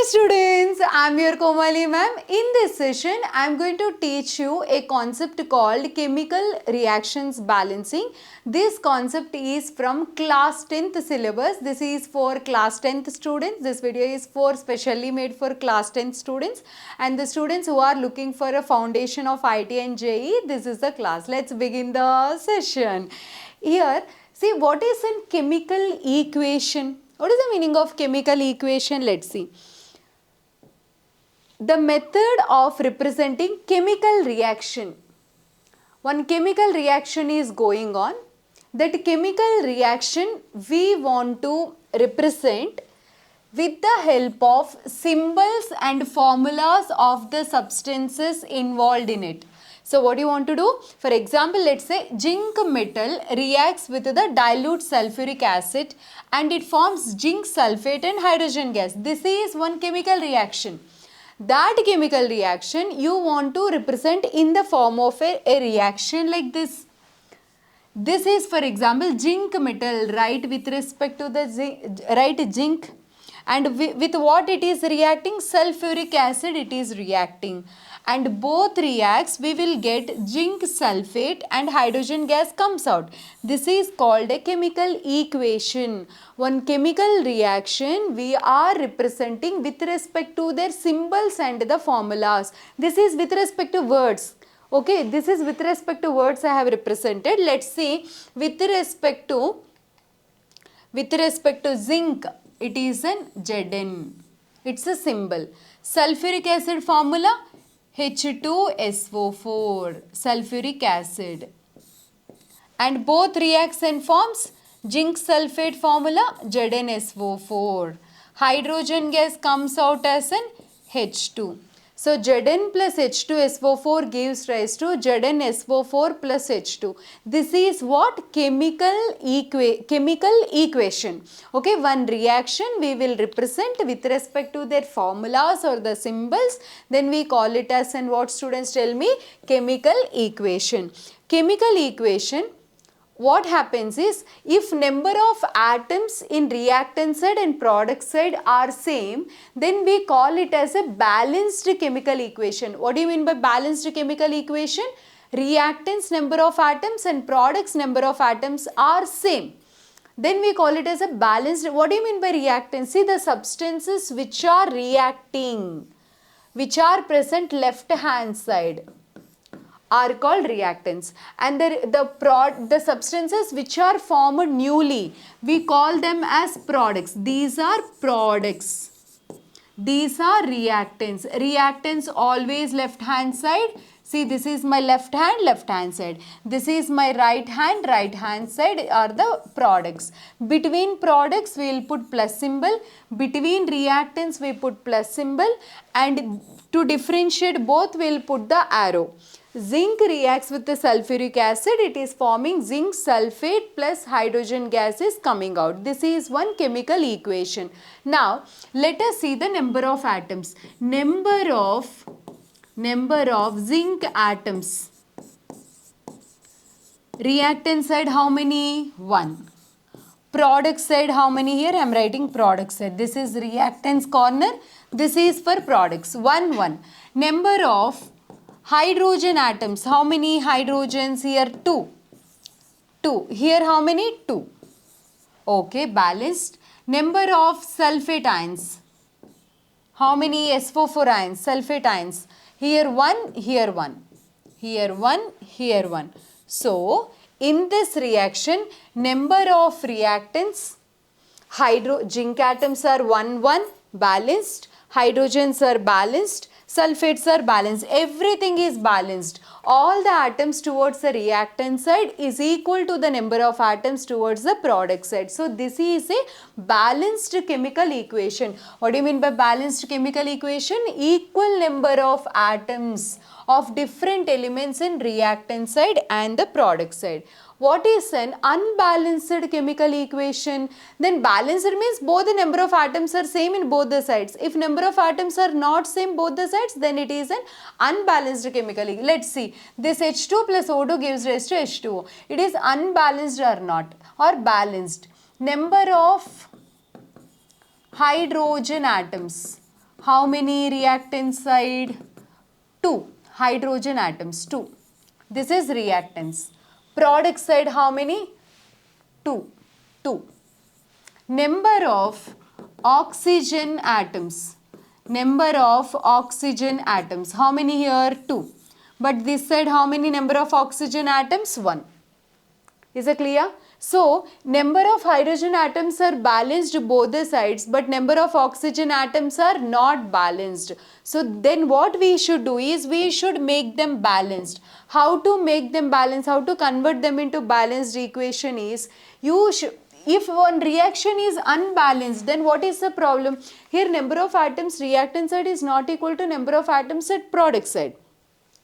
students, I am your Komali Mam. In this session, I am going to teach you a concept called chemical reactions balancing. This concept is from class 10th syllabus. This is for class 10th students. This video is specially made for class 10th students and the students who are looking for a foundation of IIT and JEE. This is the class. Let's begin the session. Here, see what is a chemical equation? What is the meaning of chemical equation? Let's see. The method of representing chemical reaction. One chemical reaction is going on. That chemical reaction we want to represent with the help of symbols and formulas of the substances involved in it. So what do you want to do? For example, let's say zinc metal reacts with the dilute sulfuric acid and it forms zinc sulfate and hydrogen gas. This is one chemical reaction. That chemical reaction you want to represent in the form of a reaction like this. This is for example zinc metal, right, with respect to the zinc. And with what it is reacting? Sulfuric acid it is reacting. And both reacts, we will get zinc sulfate and hydrogen gas comes out. This is called a chemical equation. One chemical reaction we are representing with respect to their symbols and the formulas. This is with respect to words. Okay, this is with respect to words I have represented. Let's see with respect to zinc, it is an Zn. It's a symbol. Sulfuric acid formula H2SO4, sulfuric acid. And both reacts and forms zinc sulfate formula ZnSO4. Hydrogen gas comes out as an H2. So Zn plus H2SO4 gives rise to ZnSO4 plus H2. This is what? Chemical equation. Okay, one reaction we will represent with respect to their formulas or the symbols. Then we call it as, and what students tell me? Chemical equation. Chemical equation. What happens is, if number of atoms in reactant side and product side are same, then we call it as a balanced chemical equation. What do you mean by balanced chemical equation? Reactants number of atoms and products number of atoms are same. Then we call it as a balanced. What do you mean by reactants? See, the substances which are reacting, which are present left hand side, are called reactants, and the substances which are formed newly, we call them as products. These are products. These are reactants. Reactants always left hand side. See, this is my left hand side. This is my right hand side are the products. Between products we will put plus symbol. Between reactants we put plus symbol, and to differentiate both we will put the arrow. Zinc reacts with the sulfuric acid, it is forming zinc sulfate plus hydrogen gas is coming out. This is one chemical equation. Now, let us see the number of atoms. Number of zinc atoms. Reactant side how many? 1. Product side how many? Here I am writing product side. This is reactants corner. This is for products. 1, 1. Number of hydrogen atoms. How many hydrogens here? 2. 2. Here how many? 2. Okay, balanced. Number of sulfate ions. How many SO4 ions? Sulfate ions. Here 1, here 1. Here 1, here 1. So, in this reaction, number of reactants, zinc atoms are 1, 1, balanced. Hydrogens are balanced. Sulfates are balanced. Everything is balanced. All the atoms towards the reactant side is equal to the number of atoms towards the product side. So this is a balanced chemical equation. What do you mean by balanced chemical equation? Equal number of atoms of different elements in reactant side and the product side. What is an unbalanced chemical equation? Then balanced means both the number of atoms are same in both the sides. If number of atoms are not same both the sides, then it is an unbalanced chemical equation. Let's see. This H2 plus O2 gives rise to H2O. It is unbalanced or not, or balanced. Number of hydrogen atoms. How many reactant side? 2. Hydrogen atoms, 2. This is reactants. Product side how many? 2. 2. Number of oxygen atoms. Number of oxygen atoms. How many here? 2. But this side how many number of oxygen atoms? 1. Is it clear? So, number of hydrogen atoms are balanced both the sides, but number of oxygen atoms are not balanced. So, then what we should do is we should make them balanced. How to make them balanced? How to convert them into balanced equation is, if one reaction is unbalanced, then what is the problem? Here number of atoms reactant side is not equal to number of atoms at product side.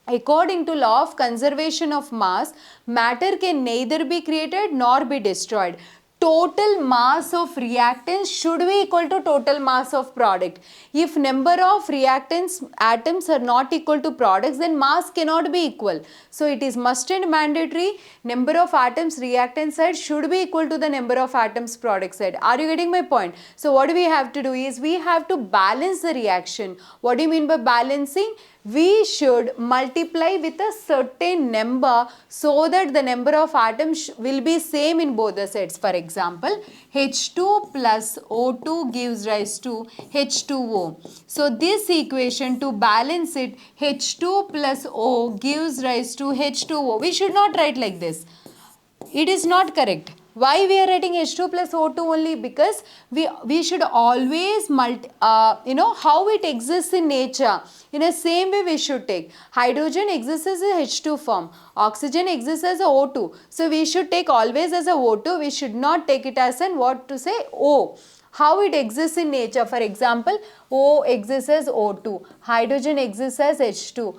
According to law of conservation of mass, matter can neither be created nor be destroyed. Total mass of reactants should be equal to total mass of product. If number of reactants atoms are not equal to products, then mass cannot be equal. So it is must and mandatory number of atoms reactant side should be equal to the number of atoms product side. Are you getting my point? So what we have to do is we have to balance the reaction. What do you mean by balancing? We should multiply with a certain number so that the number of atoms will be same in both the sides. For example, H2 plus O2 gives rise to H2O. So this equation, to balance it, H2 plus O gives rise to H2O. We should not write like this. It is not correct. Why we are writing H2 plus O2 only? Because we should always how it exists in nature. In the same way we should take. Hydrogen exists as a H2 form. Oxygen exists as a O2. So we should take always as a O2. We should not take it as an O. How it exists in nature. For example, O exists as O2. Hydrogen exists as H2.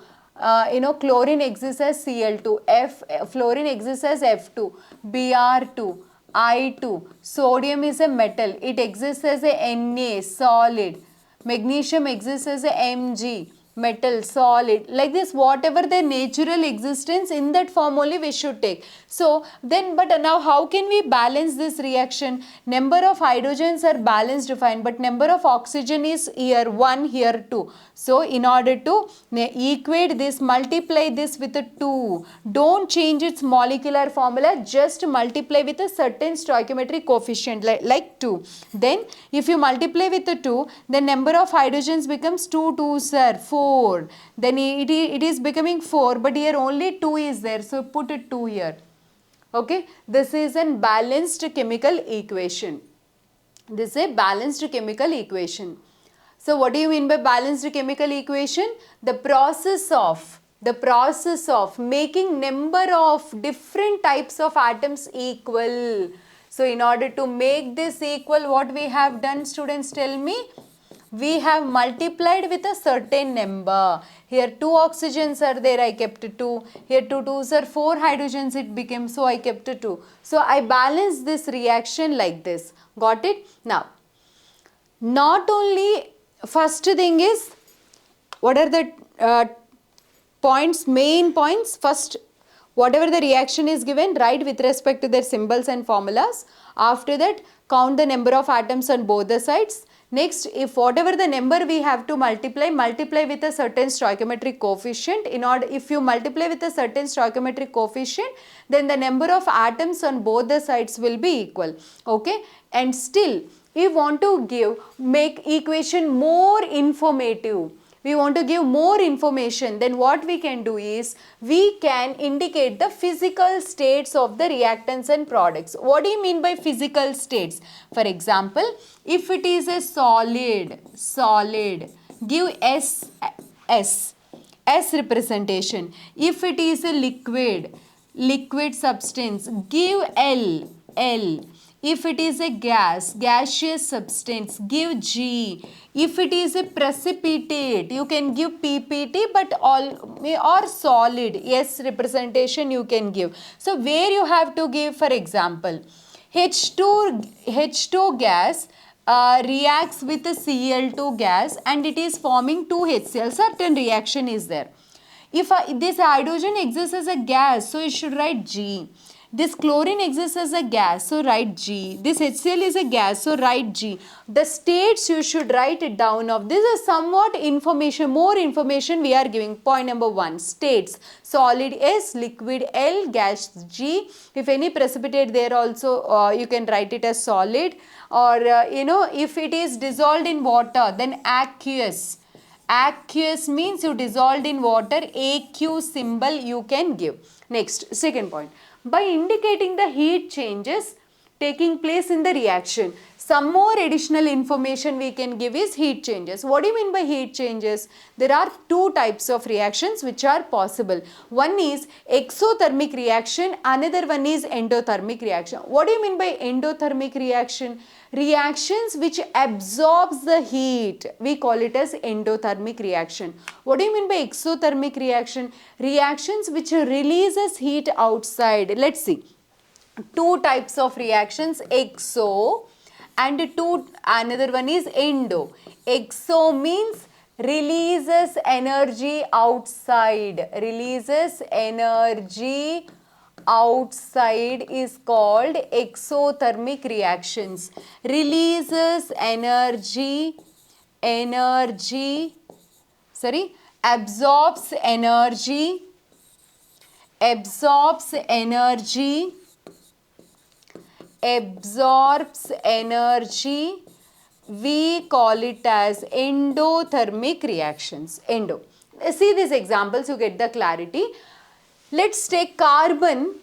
Chlorine exists as Cl2, fluorine exists as F2, Br2, I2, sodium is a metal, it exists as a Na, solid, magnesium exists as a Mg, metal, solid, like this, whatever the natural existence, in that form only we should take. So then, but now how can we balance this reaction? Number of hydrogens are balanced fine, but number of oxygen is here 1, here 2. So in order to equate this, multiply this with a 2. Don't change its molecular formula, just multiply with a certain stoichiometric coefficient like 2. Then if you multiply with a 2, the number of hydrogens becomes 2 2s are 4. Then it is becoming 4, but here only 2 is there, so put it 2 here. Okay, this is a balanced chemical equation. This is a balanced chemical equation. So what do you mean by balanced chemical equation? The process of making number of different types of atoms equal. So in order to make this equal, what we have done, students, tell me? We have multiplied with a certain number. Here 2 oxygens are there, I kept 2. Here 2 2s are 4 hydrogens it became, so I kept 2. So I balance this reaction like this. Got it? Now, not only, first thing is, what are the main points? First, whatever the reaction is given, write with respect to their symbols and formulas. After that, count the number of atoms on both the sides. Next, if whatever the number we have to multiply with a certain stoichiometric coefficient. If you multiply with a certain stoichiometric coefficient, then the number of atoms on both the sides will be equal. Okay, and still, we want to make equation more informative. We want to give more information. Then what we can do is, we can indicate the physical states of the reactants and products. What do you mean by physical states? For example, if it is a solid, give S representation. If it is a liquid substance, give L. If it is a gaseous substance, give G. If it is a precipitate, you can give PPT, but or solid, S representation you can give. So where you have to give, for example, H2 gas reacts with a Cl2 gas and it is forming 2 HCl. Certain reaction is there. If this hydrogen exists as a gas, so you should write G. This chlorine exists as a gas, so write G. This HCl is a gas, so write G. The states you should write it down of. This is somewhat information, more information we are giving. Point number 1, states. Solid S, liquid L, gas G. If any precipitate there also, you can write it as solid. Or if it is dissolved in water, then aqueous. Aqueous means you dissolved in water, AQ symbol you can give. Next, second point. By indicating the heat changes taking place in the reaction, some more additional information we can give is heat changes. What do you mean by heat changes? There are two types of reactions which are possible. One is exothermic reaction, another one is endothermic reaction. What do you mean by endothermic reaction? Reactions which absorbs the heat, we call it as endothermic reaction. What do you mean by exothermic reaction? Reactions which releases heat outside. Let's see. Two types of reactions, exo and another one is endo. Exo means releases energy outside. Releases energy outside is called exothermic reactions. Releases absorbs energy, we call it as endothermic reactions. Endo. See these examples, you get the clarity. Let's take carbon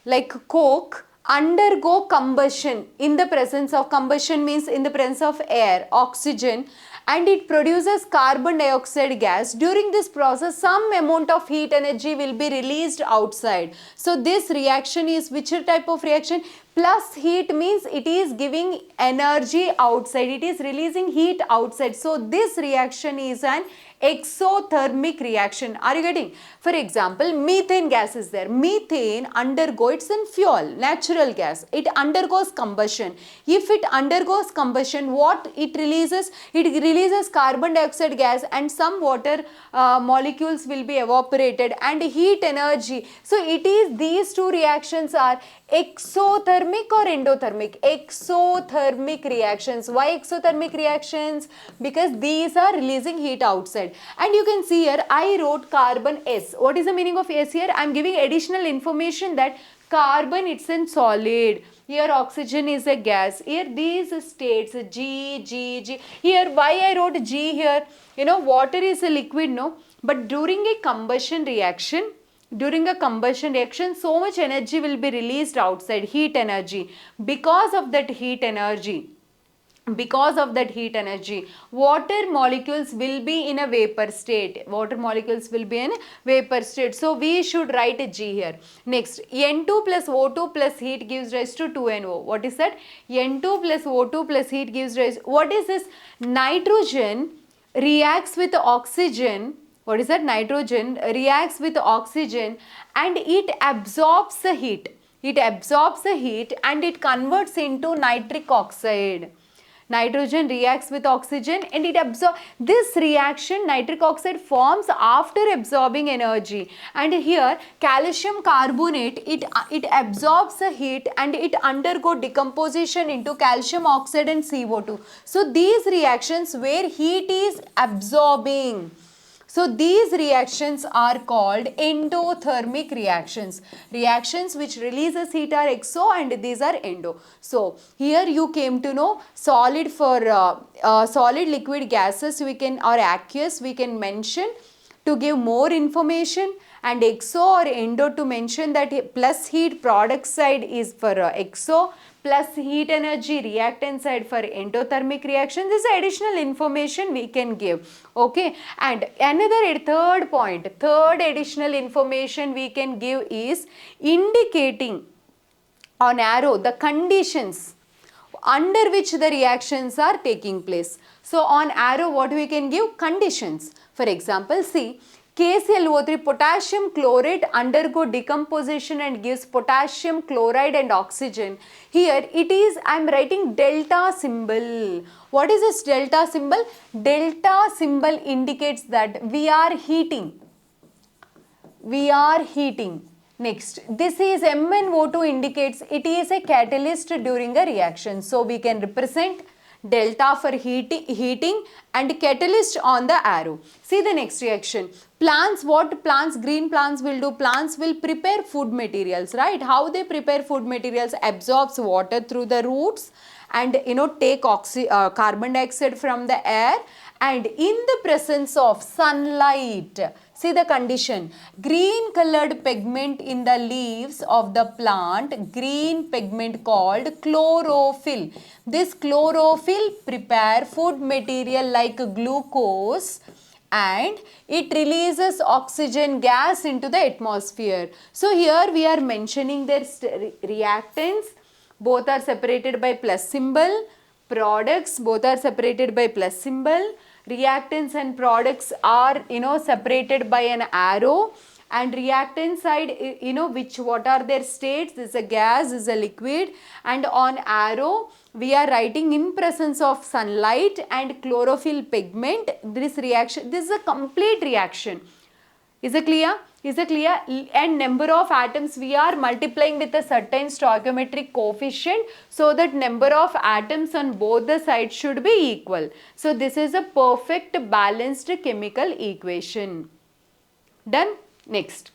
like coke undergo combustion in the presence of, combustion means in the presence of air, oxygen, and it produces carbon dioxide gas. During this process, some amount of heat energy will be released outside. So this reaction is which type of reaction? Plus heat means it is giving energy outside. It is releasing heat outside. So this reaction is an exothermic reaction. Are you getting? For example, methane gas is there. Methane undergoes, it's in fuel, natural gas. It undergoes combustion. If it undergoes combustion, what it releases? It releases carbon dioxide gas and some water molecules will be evaporated and heat energy. So it is, these two reactions are exothermic or endothermic? Exothermic reactions. Why exothermic reactions? Because these are releasing heat outside. And you can see here I wrote carbon S. What is the meaning of S here? I am giving additional information that carbon it's in solid. Here oxygen is a gas. Here these states G, G, G. Here why I wrote G here? Water is a liquid, no? But during a combustion reaction, so much energy will be released outside, heat energy. Because of that heat energy, water molecules will be in a vapor state. So we should write a G here. Next, N2 plus O2 plus heat gives rise to 2NO. What is that? N2 plus O2 plus heat gives rise. What is this? Nitrogen reacts with oxygen. What is that? Nitrogen reacts with oxygen and it absorbs the heat. And it converts into nitric oxide. Nitrogen reacts with oxygen and it absorbs. This reaction, nitric oxide, forms after absorbing energy. And here calcium carbonate, it absorbs the heat and it undergo decomposition into calcium oxide and CO2. So these reactions where heat is absorbing. So these reactions are called endothermic reactions. Reactions which releases heat are exo and these are endo. So here you came to know solid for solid, liquid, gases we can, or aqueous we can mention to give more information, and exo or endo to mention that plus heat product side is for exo, plus heat energy reactant side for endothermic reaction. This is additional information we can give. Okay, and another third point, third additional information we can give is indicating on arrow the conditions under which the reactions are taking place. So on arrow what we can give? Conditions. For example, see, KClO3, potassium chlorate, undergo decomposition and gives potassium chloride and oxygen. Here it is, I am writing delta symbol. What is this delta symbol? Delta symbol indicates that we are heating. Next, this is MnO2 indicates it is a catalyst during a reaction. So we can represent delta for heating and catalyst on the arrow. See the next reaction. Plants, what plants, green plants will do? Plants will prepare food materials, right? How they prepare food materials? Absorbs water through the roots and take carbon dioxide from the air, and in the presence of sunlight, see the condition, green colored pigment in the leaves of the plant, green pigment called chlorophyll. This chlorophyll prepare food material like glucose and it releases oxygen gas into the atmosphere. So here we are mentioning their reactants. Both are separated by plus symbol. Products, both are separated by plus symbol. Reactants and products are separated by an arrow. And reactant side, what are their states? This is a gas, this is a liquid, and on arrow we are writing in presence of sunlight and chlorophyll pigment. This reaction, this is a complete reaction. Is it clear? Is it clear? And number of atoms we are multiplying with a certain stoichiometric coefficient, so that number of atoms on both the sides should be equal. So this is a perfect balanced chemical equation. Done? Next,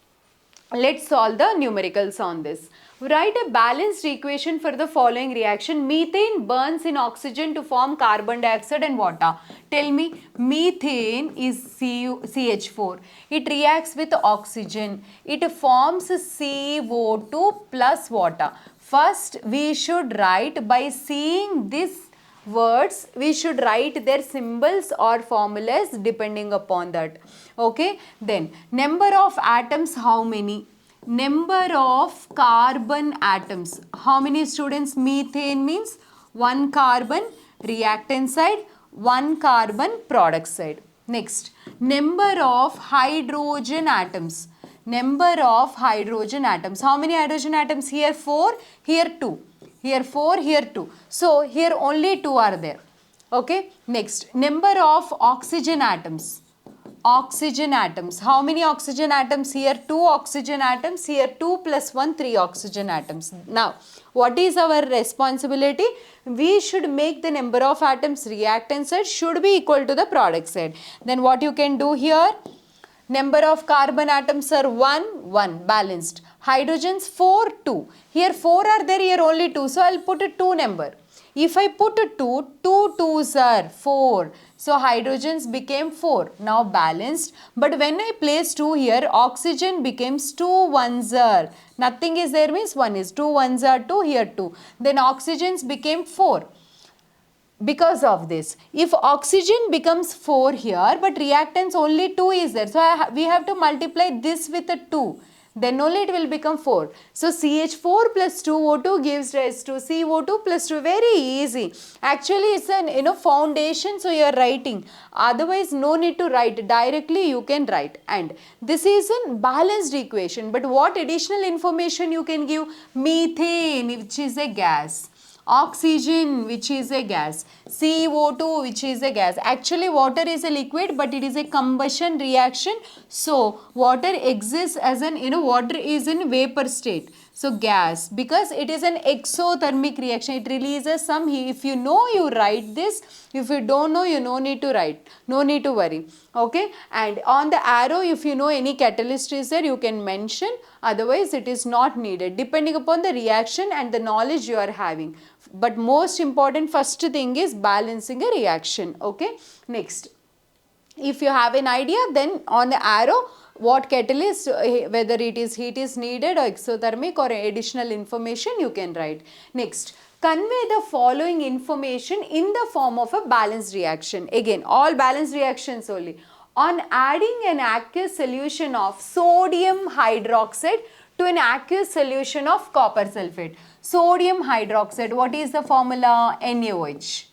let's solve the numericals on this. Write a balanced equation for the following reaction. Methane burns in oxygen to form carbon dioxide and water. Tell me, methane is CH4. It reacts with oxygen. It forms CO2 plus water. First, we should write, by seeing this words, we should write their symbols or formulas depending upon that. Okay, then number of atoms, how many? Number of carbon atoms, how many students? Methane means 1 carbon reactant side, 1 carbon product side. Next, number of hydrogen atoms. Number of hydrogen atoms, how many hydrogen atoms? Here 4, here 2. Here 4, here 2. So here only 2 are there. Okay. Next, number of oxygen atoms. Oxygen atoms. How many oxygen atoms? Here 2 oxygen atoms. Here 2 plus 1, 3 oxygen atoms. Now, what is our responsibility? We should make the number of atoms reactant side should be equal to the product side. Then what you can do here? Number of carbon atoms are 1, 1, balanced. Hydrogens 4, 2. Here 4 are there, here only 2. So I'll put a 2 number. If I put a 2, 2 2s are 4. So hydrogens became 4. Now balanced. But when I place 2 here, oxygen becomes 2 1s are. Nothing is there means 1 is. 2 1s are 2, here 2. Then oxygens became 4. Because of this, if oxygen becomes 4 here, but reactants only 2 is there. So we have to multiply this with a 2. Then only it will become 4. So CH4 plus 2O2 gives rise to CO2 plus 2. Very easy. Actually, it's an foundation, so you are writing. Otherwise, no need to write. Directly you can write. And this is a balanced equation. But what additional information you can give? Methane, which is a gas. Oxygen, which is a gas. CO2, which is a gas. Actually, water is a liquid, but it is a combustion reaction. So, water exists as an, water is in vapor state. So, gas, because it is an exothermic reaction, it releases some heat. If you know, you write this. If you don't know, you no need to write. No need to worry. Okay. And on the arrow, if you know any catalyst is there, you can mention. Otherwise, it is not needed, depending upon the reaction and the knowledge you are having. But most important first thing is balancing a reaction. Okay. Next, if you have an idea, then on the arrow, what catalyst, whether it is heat is needed or exothermic or additional information you can write. Next, convey the following information in the form of a balanced reaction. Again, all balanced reactions only. On adding an aqueous solution of sodium hydroxide to an aqueous solution of copper sulfate. Sodium hydroxide, what is the formula? NaOH.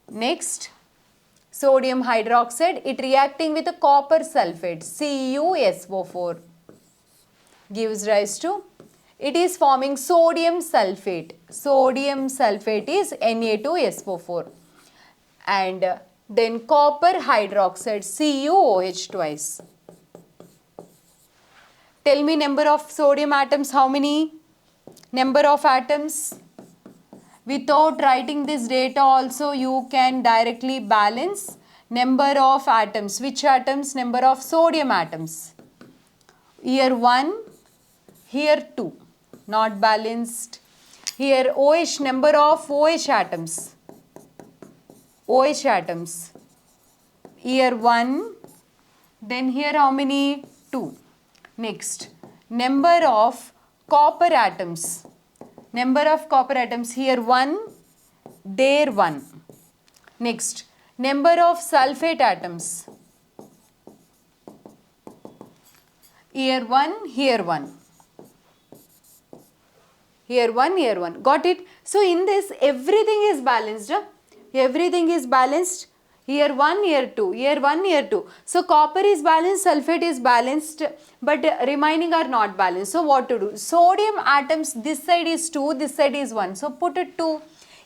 Next, sodium hydroxide, it reacting with a copper sulfate, CuSO4, gives rise to, it is forming sodium sulfate. Sodium sulfate is Na2SO4. And then copper hydroxide, CuOH twice. Tell me number of sodium atoms, how many? Number of atoms. Without writing this data also you can directly balance number of atoms. Which atoms? Number of sodium atoms. Here 1, here 2. Not balanced. Here OH, number of OH atoms. OH atoms. Here 1. Then here how many? 2. Next, number of copper atoms. Number of copper atoms, here 1, there 1. Next, number of sulfate atoms. Here 1, here 1. Here 1, here 1. Got it? So in this everything is balanced. Everything is balanced. Here 1, here 2, here 1, here 2. So copper is balanced, sulfate is balanced, but remaining are not balanced. So what to do? Sodium atoms, this side is 2, this side is 1. So put it 2.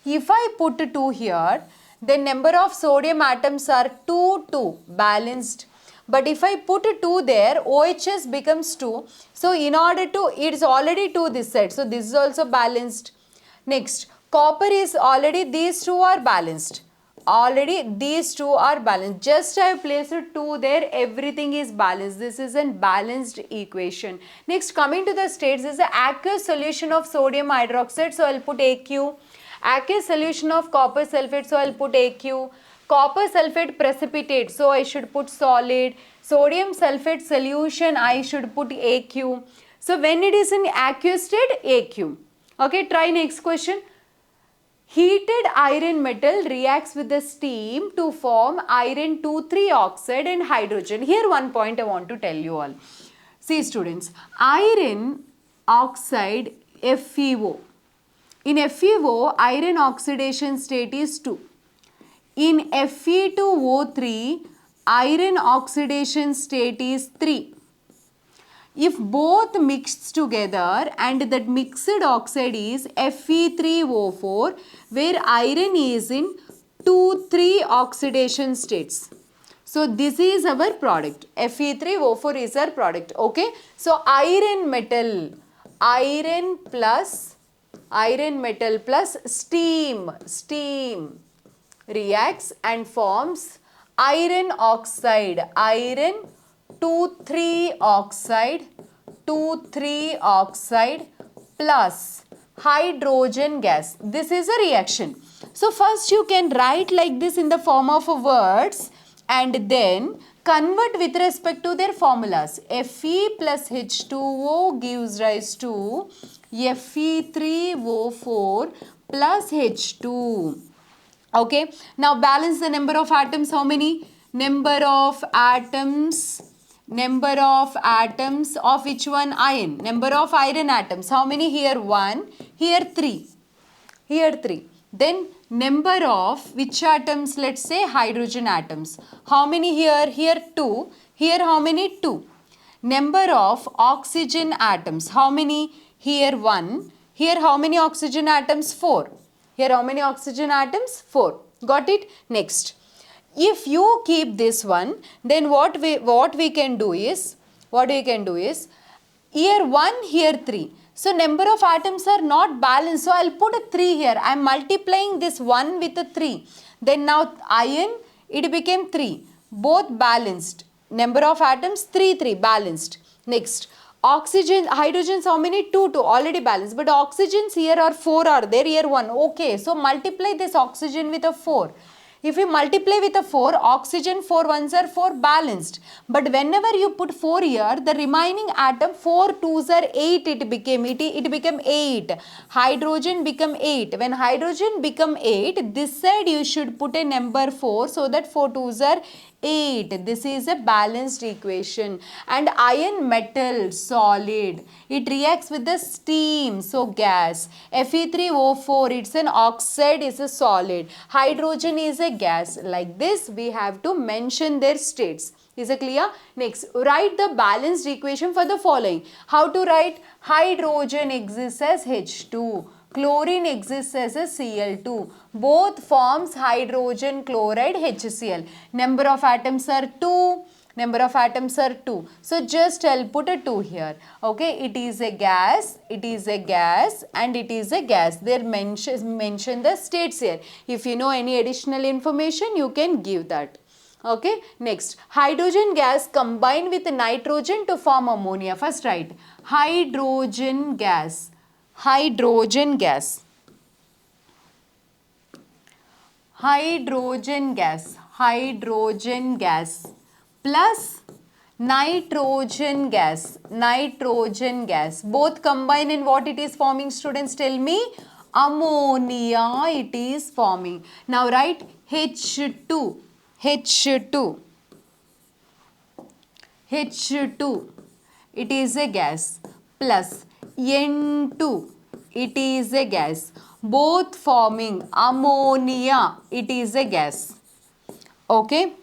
If I put 2 here, then number of sodium atoms are 2, 2, balanced. But if I put 2 there, OHS becomes 2. So in order to, it is already 2 this side. So this is also balanced. Next, copper is already, these two are balanced. Already these two are balanced. Just I have placed 2 there, everything is balanced. This is a balanced equation. Next, coming to the states, is the aqueous solution of sodium hydroxide. So I will put AQ. Aqueous solution of copper sulfate. So I will put AQ. Copper sulfate precipitate. So I should put solid. Sodium sulfate solution, I should put AQ. So when it is in aqueous state, AQ. Okay, try next question. Heated iron metal reacts with the steam to form iron 2,3 oxide and hydrogen. Here one point I want to tell you all. See students, iron oxide FeO. In FeO, iron oxidation state is 2. In Fe2O3, iron oxidation state is 3. If both mixed together and that mixed oxide is Fe3O4, where iron is in 2,3 oxidation states. So this is our product. Fe3O4 is our product. Okay. So iron metal plus steam reacts and forms iron oxide, iron 2,3 oxide plus hydrogen gas. This is a reaction. So first you can write like this in the form of words and then convert with respect to their formulas. Fe plus H2O gives rise to Fe3O4 plus H2. Okay. Now balance the number of atoms. How many? Number of atoms of which one? Iron. Number of iron atoms. How many? Here 1, here 3. Here 3. Then number of which atoms? Let's say hydrogen atoms. How many here? Here 2. Here how many? 2. Number of oxygen atoms. How many? Here 1. Here how many oxygen atoms? 4. Here how many oxygen atoms? 4. Got it? Next. If you keep this one, then what we can do is here 1, here 3. So number of atoms are not balanced. So I'll put a 3 here. I'm multiplying this 1 with a 3. Then now iron, it became 3. Both balanced. Number of atoms 3 balanced. Next. Oxygen, hydrogens how many? 2 already balanced. But oxygens here are 4 are there. Here 1. Okay. So multiply this oxygen with a 4. If we multiply with a 4, oxygen 4 ones are 4 balanced. But whenever you put 4 here, the remaining atom 4 twos are 8 it became 8. Hydrogen become 8. When hydrogen become 8, this side you should put a number 4 so that 4 twos are 8. This is a balanced equation. And iron metal solid, it reacts with the steam, so gas. Fe3O4, it's an oxide, is a solid. Hydrogen is a gas. Like this we have to mention their states. Is it clear? Next, write the balanced equation for the following. How to write? Hydrogen exists as H2. Chlorine exists as a Cl2. Both forms hydrogen chloride HCl. Number of atoms are 2. Number of atoms are 2. So just I'll put a 2 here. Okay, it is a gas, it is a gas, and it is a gas. They mention the states here. If you know any additional information, you can give that. Okay, next, hydrogen gas combine with nitrogen to form ammonia. First write hydrogen gas, hydrogen gas, hydrogen gas, hydrogen gas plus nitrogen gas, nitrogen gas. Both combine and what it is forming, students tell me? Ammonia it is forming. Now write H2, H2, H2, it is a gas, plus N2, it is a gas. Both forming ammonia, it is a gas. Okay.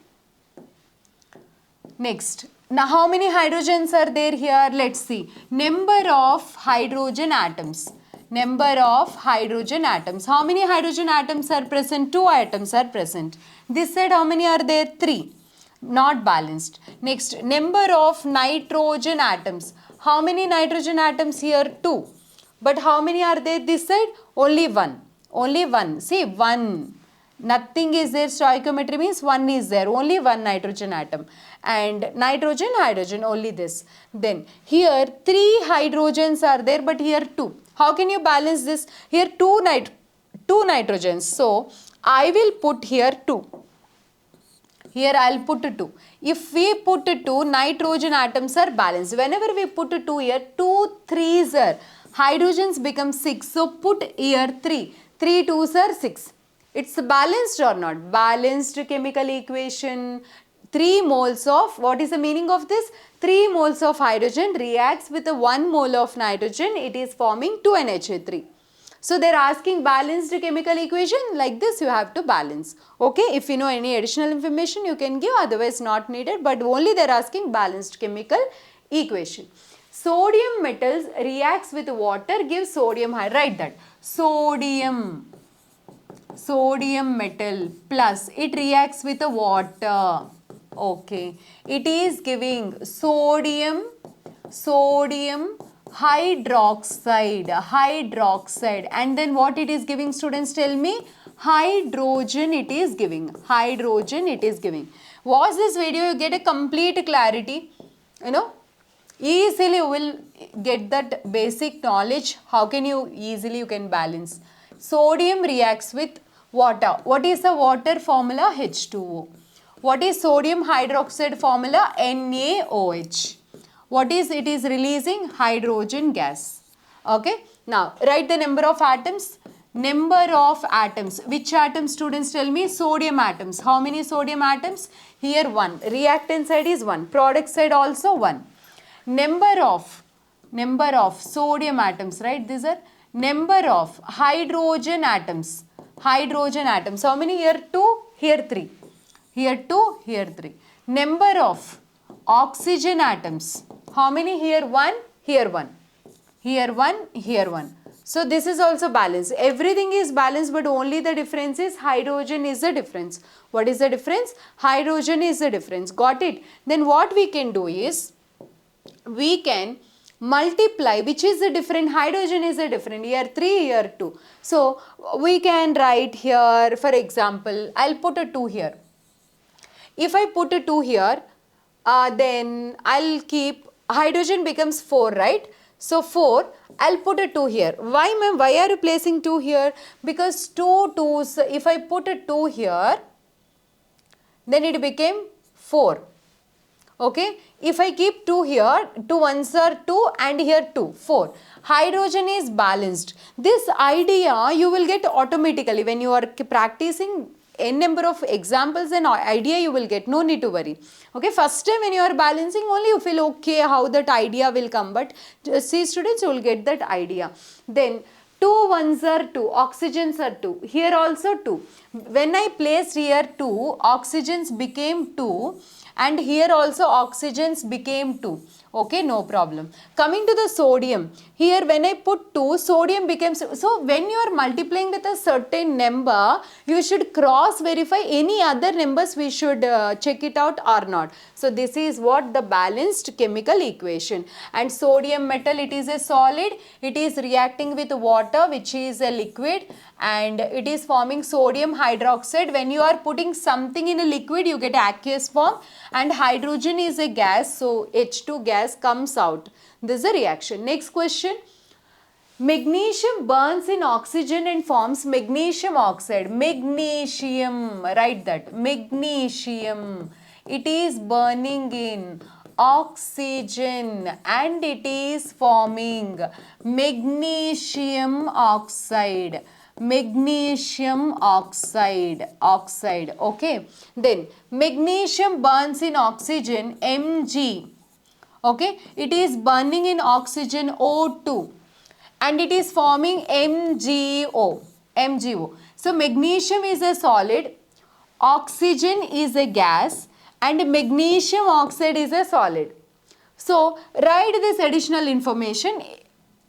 Next, now how many hydrogens are there here? Let's see. Number of hydrogen atoms. Number of hydrogen atoms. How many hydrogen atoms are present? 2 atoms are present. This side how many are there? 3. Not balanced. Next, number of nitrogen atoms. How many nitrogen atoms here? 2. But how many are there this side? Only 1. Only 1. See, 1. Nothing is there. Stoichiometry means 1 is there. Only 1 nitrogen atom. And nitrogen, hydrogen, only this. Then here 3 hydrogens are there, but here 2. How can you balance this? Here 2 nitrogens. So I will put here 2. Here I will put 2. If we put 2, nitrogen atoms are balanced. Whenever we put 2 here, 2 3s are. Hydrogens become 6. So put here 3. 3 2s are 6. It's balanced or not? Balanced chemical equation. 3 moles of, what is the meaning of this? 3 moles of hydrogen reacts with a 1 mole of nitrogen. It is forming 2NH3. So they are asking balanced chemical equation. Like this you have to balance. Okay, if you know any additional information you can give, otherwise not needed. But only they are asking balanced chemical equation. Sodium metals reacts with water, gives sodium hydride. Write that. Sodium metal plus it reacts with the water. Okay, it is giving sodium hydroxide, and then what it is giving, students tell me? Hydrogen it is giving. Hydrogen it is giving. Watch this video, you get a complete clarity. You know, easily you will get that basic knowledge. How can you easily you can balance? Sodium reacts with water. What is the water formula? H2O. What is sodium hydroxide formula? NaOH. What is it is releasing? Hydrogen gas. Okay. Now write the number of atoms. Number of atoms. Which atoms, students tell me? Sodium atoms. How many sodium atoms? Here 1. Reactant side is 1. Product side also 1. Number of sodium atoms, right? These are number of hydrogen atoms. Hydrogen atoms. How many? Here 2, here 3. Here 2, here 3. Number of oxygen atoms. How many? Here 1, here 1. Here 1, here 1. So this is also balanced. Everything is balanced, but only the difference is hydrogen is the difference. What is the difference? Hydrogen is the difference. Got it? Then what we can do is, we can multiply, which is the different, hydrogen is the different, here 3, here 2. So we can write here, for example, I'll put a 2 here. If I put a 2 here, then I'll keep, hydrogen becomes 4, right? So 4, I'll put a 2 here. Why ma'am? Why are you placing 2 here? Because 2 2's, if I put a 2 here, then it became 4. Okay. If I keep 2 here, 2 ones are 2 and here 2, 4. Hydrogen is balanced. This idea you will get automatically when you are practicing n number of examples and idea you will get, no need to worry. Okay, first time when you are balancing only you feel okay how that idea will come, but see students, you will get that idea. Then 2 ones are 2, oxygens are 2, here also 2. When I placed here 2, oxygens became 2 and here also oxygens became 2. Okay, no problem. Coming to the sodium, here when I put 2, sodium becomes, so when you are multiplying with a certain number, you should cross verify any other numbers, we should check it out or not. So this is what the balanced chemical equation. And sodium metal, it is a solid, it is reacting with water which is a liquid and it is forming sodium hydroxide. When you are putting something in a liquid, you get aqueous form, and hydrogen is a gas, so H2 gas comes out. This is a reaction. Next question. Magnesium burns in oxygen and forms magnesium oxide. Magnesium, write that. Magnesium. It is burning in oxygen and it is forming magnesium oxide. Magnesium oxide, okay. Then magnesium burns in oxygen, Mg, okay. It is burning in oxygen, O2, and it is forming MgO. So magnesium is a solid, oxygen is a gas, and magnesium oxide is a solid. So write this additional information,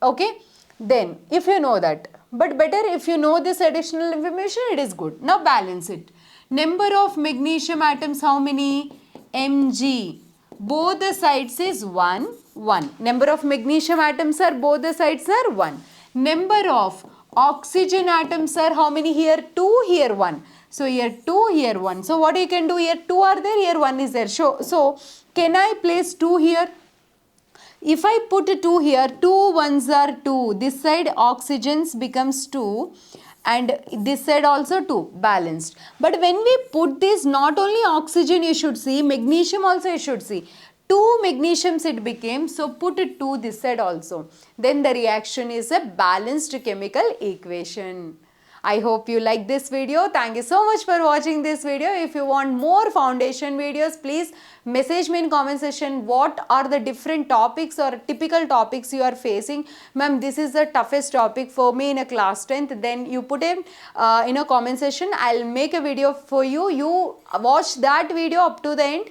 okay. Then if you know that, but better if you know this additional information, it is good. Now balance it. Number of magnesium atoms, how many? Mg. Both the sides is 1, 1. Number of magnesium atoms are, both the sides are 1. Number of oxygen atoms are how many here? 2, here 1. So here 2, here 1. So what you can do here? 2 are there, here 1 is there. So can I place 2 here? If I put 2 here, 2 ones are 2. This side oxygens becomes 2 and this side also 2, balanced. But when we put this, not only oxygen you should see, magnesium also you should see. 2 magnesiums it became, so put 2 this side also. Then the reaction is a balanced chemical equation. I hope you like this video. Thank you so much for watching this video. If you want more foundation videos, please message me in comment section what are the different topics or typical topics you are facing. Ma'am, this is the toughest topic for me in a class 10th. Then you put it in a comment section. I'll make a video for you. You watch that video up to the end.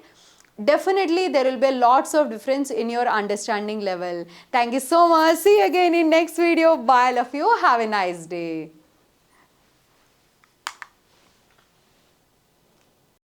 Definitely there will be lots of difference in your understanding level. Thank you so much. See you again in next video. Bye, love you. Have a nice day.